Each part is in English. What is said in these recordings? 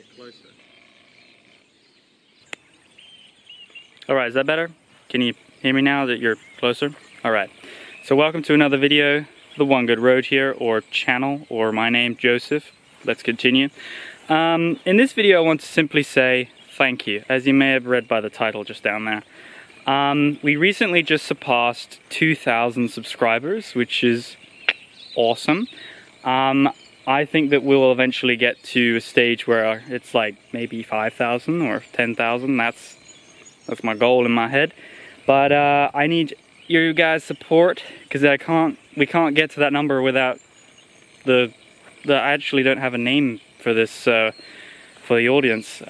bit closer. Alright, is that better? Can you hear me now that you're closer? Alright, so welcome to another video, The One Good Road here, or channel, or my name, Joseph. Let's continue. In this video I want to simply say thank you, as you may have read by the title just down there. We recently just surpassed 2,000 subscribers, which is awesome. I think that we'll eventually get to a stage where it's like maybe 5,000 or 10,000. That's my goal in my head. But I need your guys' support, because we can't get to that number without I actually don't have a name for this for the audience.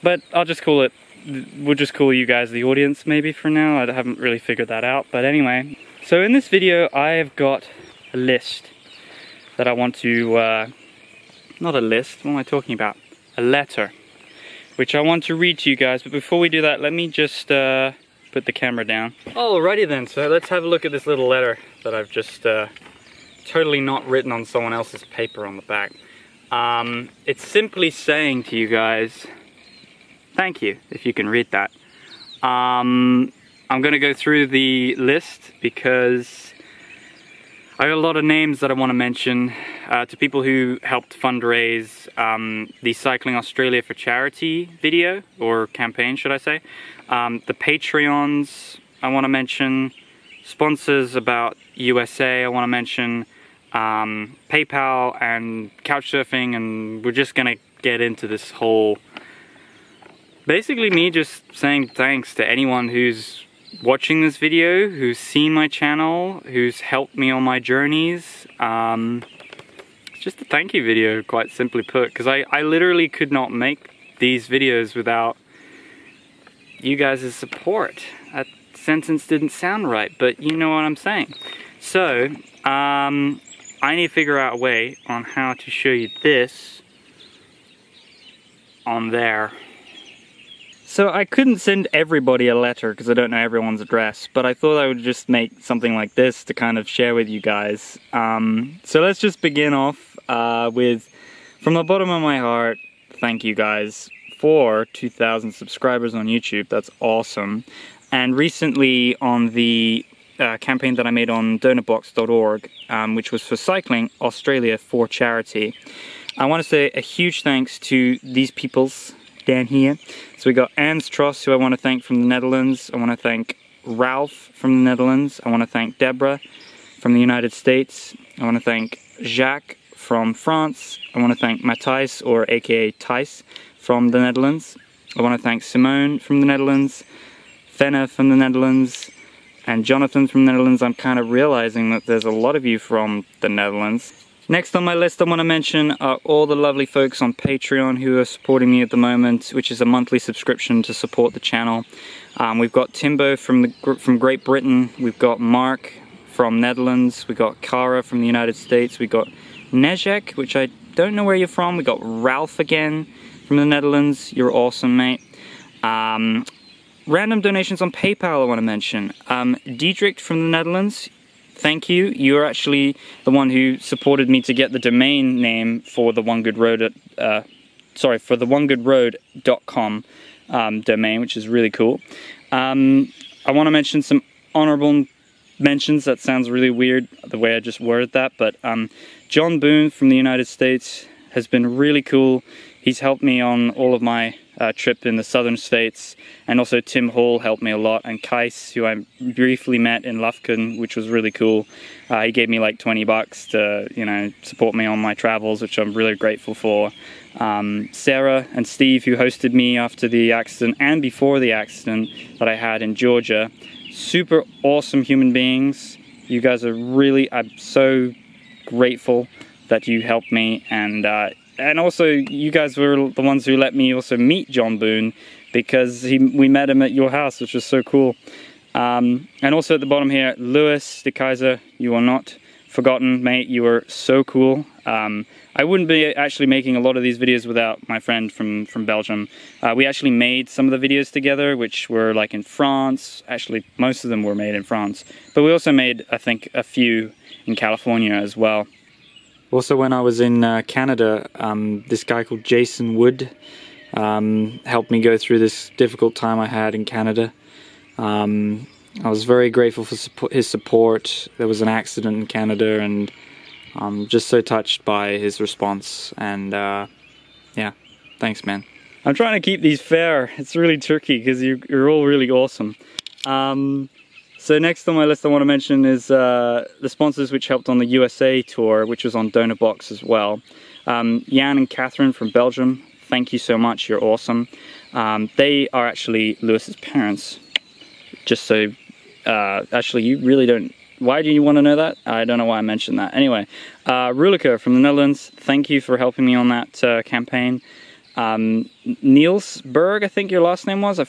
But I'll just call it, we'll just call you guys the audience maybe for now. I haven't really figured that out. But anyway, so in this video I have got a list that I want to, not a list, what am I talking about? A letter, which I want to read to you guys. But before we do that, let me just put the camera down. Alrighty then, so let's have a look at this little letter that I've just totally not written on someone else's paper on the back. It's simply saying to you guys, thank you, if you can read that. I'm gonna go through the list because I got a lot of names that I want to mention to people who helped fundraise the Cycling Australia for Charity video, or campaign should I say. The Patreons I want to mention, sponsors about USA I want to mention, PayPal and Couchsurfing, and we're just gonna get into this whole, basically me just saying thanks to anyone who's watching this video, who's seen my channel, who's helped me on my journeys. It's just a thank you video, quite simply put, because I literally could not make these videos without you guys' support. That sentence didn't sound right, but you know what I'm saying. So, I need to figure out a way on how to show you this on there. So I couldn't send everybody a letter because I don't know everyone's address, but I thought I would just make something like this to kind of share with you guys. So let's just begin off with, from the bottom of my heart, thank you guys for 2,000 subscribers on YouTube. That's awesome. And recently on the campaign that I made on donorbox.org, which was for Cycling Australia for Charity, I want to say a huge thanks to these peoples down here. So we got Anne's Tross, who I want to thank, from the Netherlands. I want to thank Ralf from the Netherlands. I want to thank Deborah from the United States. I want to thank Jacques from France. I want to thank Matthijs, or aka Thijs, from the Netherlands. I want to thank Simone from the Netherlands, Fenna from the Netherlands, and Jonathan from the Netherlands. I'm kind of realizing that there's a lot of you from the Netherlands. Next on my list I want to mention are all the lovely folks on Patreon who are supporting me at the moment, which is a monthly subscription to support the channel. We've got Timbo from Great Britain, we've got Marq from Netherlands, we've got Cara from the United States, we've got Nejc, which I don't know where you're from, we got Ralf again from the Netherlands. You're awesome, mate. Random donations on PayPal I want to mention. Diedrich from the Netherlands, thank you. You're actually the one who supported me to get the domain name for the One Good Road for the onegoodroad.com domain, which is really cool. I want to mention some honorable mentions. That sounds really weird the way I just worded that, but John Boone from the United States has been really cool. He's helped me on all of my trip in the southern states, and also Tim Hall helped me a lot, and Kais, who I briefly met in Lufkin, which was really cool. He gave me like 20 bucks to, you know, support me on my travels, which I'm really grateful for. Sarah and Steve, who hosted me after the accident and before the accident that I had in Georgia. Super awesome human beings. You guys are really, I'm so grateful that you helped me, and also you guys were the ones who let me also meet John Boone, because we met him at your house, which was so cool. And also at the bottom here, Louis de Kaiser, you are not forgotten, mate. You were so cool. I wouldn't be actually making a lot of these videos without my friend from Belgium. We actually made some of the videos together, which were like in France. Actually, most of them were made in France. But we also made, I think, a few in California as well. Also, when I was in Canada, this guy called Jason Wood helped me go through this difficult time I had in Canada. I was very grateful for his support. There was an accident in Canada, and I'm just so touched by his response. And yeah, thanks, man. I'm trying to keep these fair. It's really tricky because you're all really awesome. So next on my list I want to mention is the sponsors which helped on the USA tour, which was on Donor Box as well. Jan and Catherine from Belgium, thank you so much, you're awesome. They are actually Lewis's parents. Just so, actually you really don't, why do you want to know that? I don't know why I mentioned that. Anyway, Rulika from the Netherlands, thank you for helping me on that campaign. Niels Berg, I think your last name was. I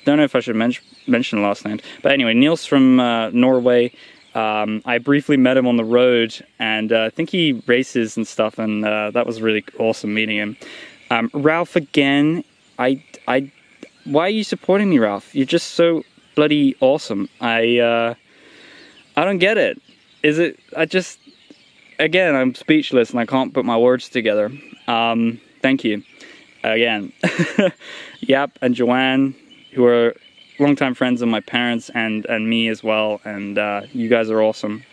don't know if I should mention last names, but anyway, Niels from Norway. I briefly met him on the road, and I think he races and stuff, and that was really awesome meeting him. Ralf again. Why are you supporting me, Ralf? You're just so bloody awesome. I don't get it. Again, I'm speechless and I can't put my words together. Thank you. Again, Yap and Joanne, who are longtime friends of my parents and me as well, and you guys are awesome.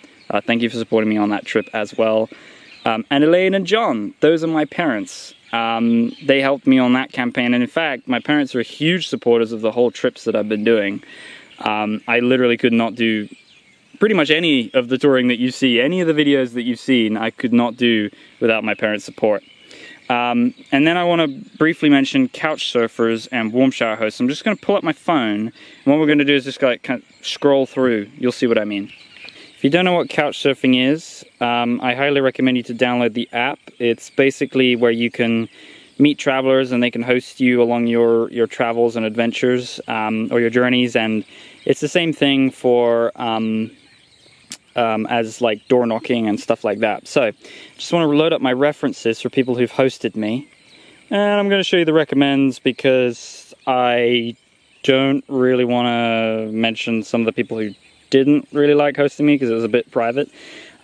Thank you for supporting me on that trip as well. And Elaine and John, those are my parents. They helped me on that campaign, and in fact, my parents are huge supporters of the whole trips that I've been doing. I literally could not do pretty much any of the touring that you see, any of the videos that you've seen, I could not do without my parents' support. And then I want to briefly mention Couchsurfers and Warmshowers hosts. I'm just going to pull up my phone, and what we're going to do is just like kind of scroll through. You'll see what I mean. If you don't know what Couchsurfing is, I highly recommend you to download the app. It's basically where you can meet travelers and they can host you along your travels and adventures, or your journeys, and it's the same thing for as like door knocking and stuff like that. So just want to load up my references for people who've hosted me, and I'm going to show you the recommends because I don't really want to mention some of the people who didn't really like hosting me because it was a bit private.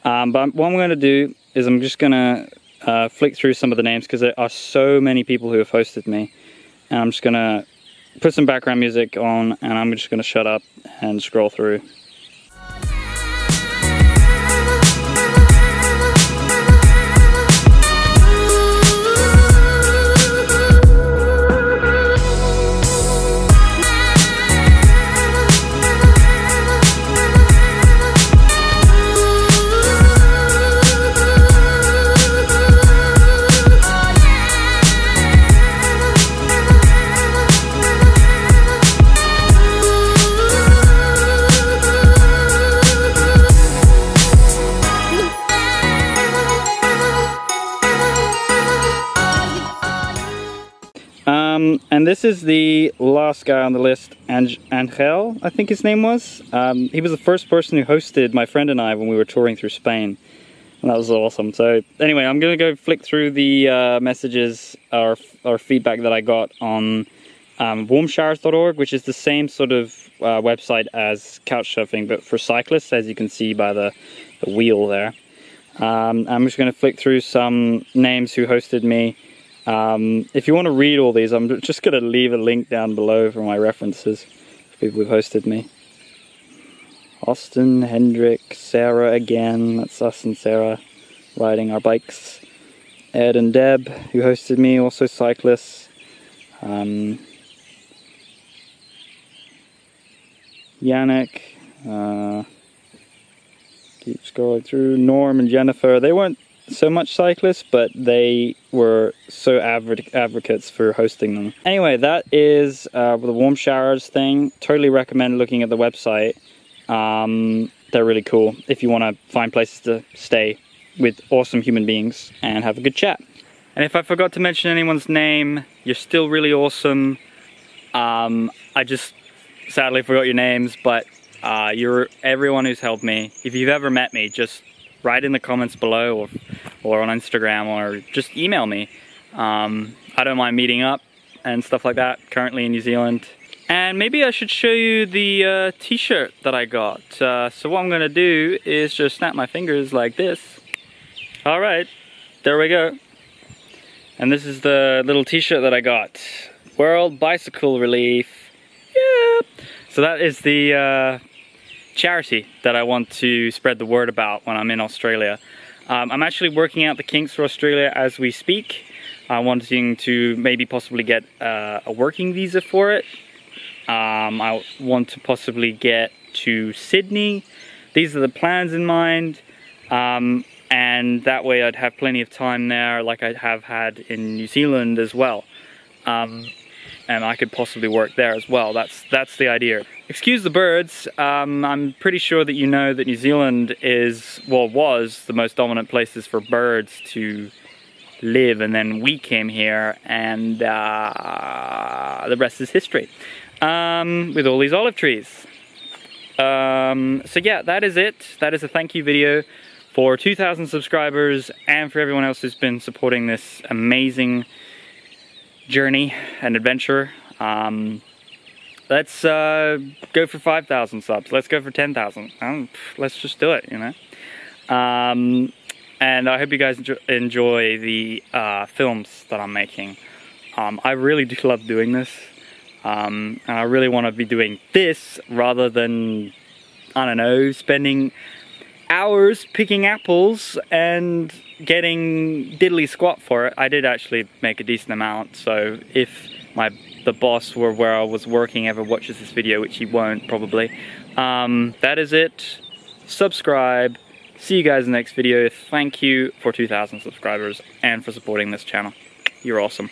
But what I'm going to do is I'm just going to flick through some of the names because there are so many people who have hosted me, and I'm just going to put some background music on, and I'm just going to shut up and scroll through. And this is the last guy on the list, Angel, I think his name was. He was the first person who hosted my friend and I when we were touring through Spain. And that was awesome. So anyway, I'm going to go flick through the messages or feedback that I got on warmshowers.org, which is the same sort of website as Couchsurfing, but for cyclists, as you can see by the wheel there. I'm just going to flick through some names who hosted me. If you want to read all these, I'm just going to leave a link down below for my references for people who've hosted me. Austin, Hendrik, Sarah again, that's us and Sarah riding our bikes. Ed and Deb, who hosted me, also cyclists. Yannick, keep scrolling through. Norm and Jennifer, they weren't so much cyclists, but they were so advocates for hosting them. Anyway, that is the Warmshowers thing. Totally recommend looking at the website. They're really cool if you want to find places to stay with awesome human beings and have a good chat. And if I forgot to mention anyone's name, you're still really awesome. I just sadly forgot your names, but you're everyone who's helped me. If you've ever met me, just write in the comments below or on Instagram, or just email me. I don't mind meeting up and stuff like that, currently in New Zealand. And maybe I should show you the t-shirt that I got. So what I'm gonna do is just snap my fingers like this. Alright, there we go. And this is the little t-shirt that I got. World Bicycle Relief. Yeah. So that is the charity that I want to spread the word about when I'm in Australia. I'm actually working out the kinks for Australia as we speak. I'm wanting to maybe possibly get a working visa for it. I want to possibly get to Sydney. These are the plans in mind. And that way I'd have plenty of time there like I have had in New Zealand as well. And I could possibly work there as well. That's the idea. Excuse the birds. I'm pretty sure that you know that New Zealand is, well, was the most dominant places for birds to live, and then we came here, and the rest is history. With all these olive trees. So yeah, that is it. That is a thank you video for 2,000 subscribers and for everyone else who's been supporting this amazing journey and adventure. Let's go for 5,000 subs. Let's go for 10,000. Let's just do it, you know. And I hope you guys enjoy the films that I'm making. I really do love doing this. And I really want to be doing this rather than, I don't know, spending hours picking apples and getting diddly squat for it. I did actually make a decent amount, so if the boss where I was working ever watches this video, which he won't probably, that is it. Subscribe. See you guys in the next video. Thank you for 2,000 subscribers and for supporting this channel. You're awesome.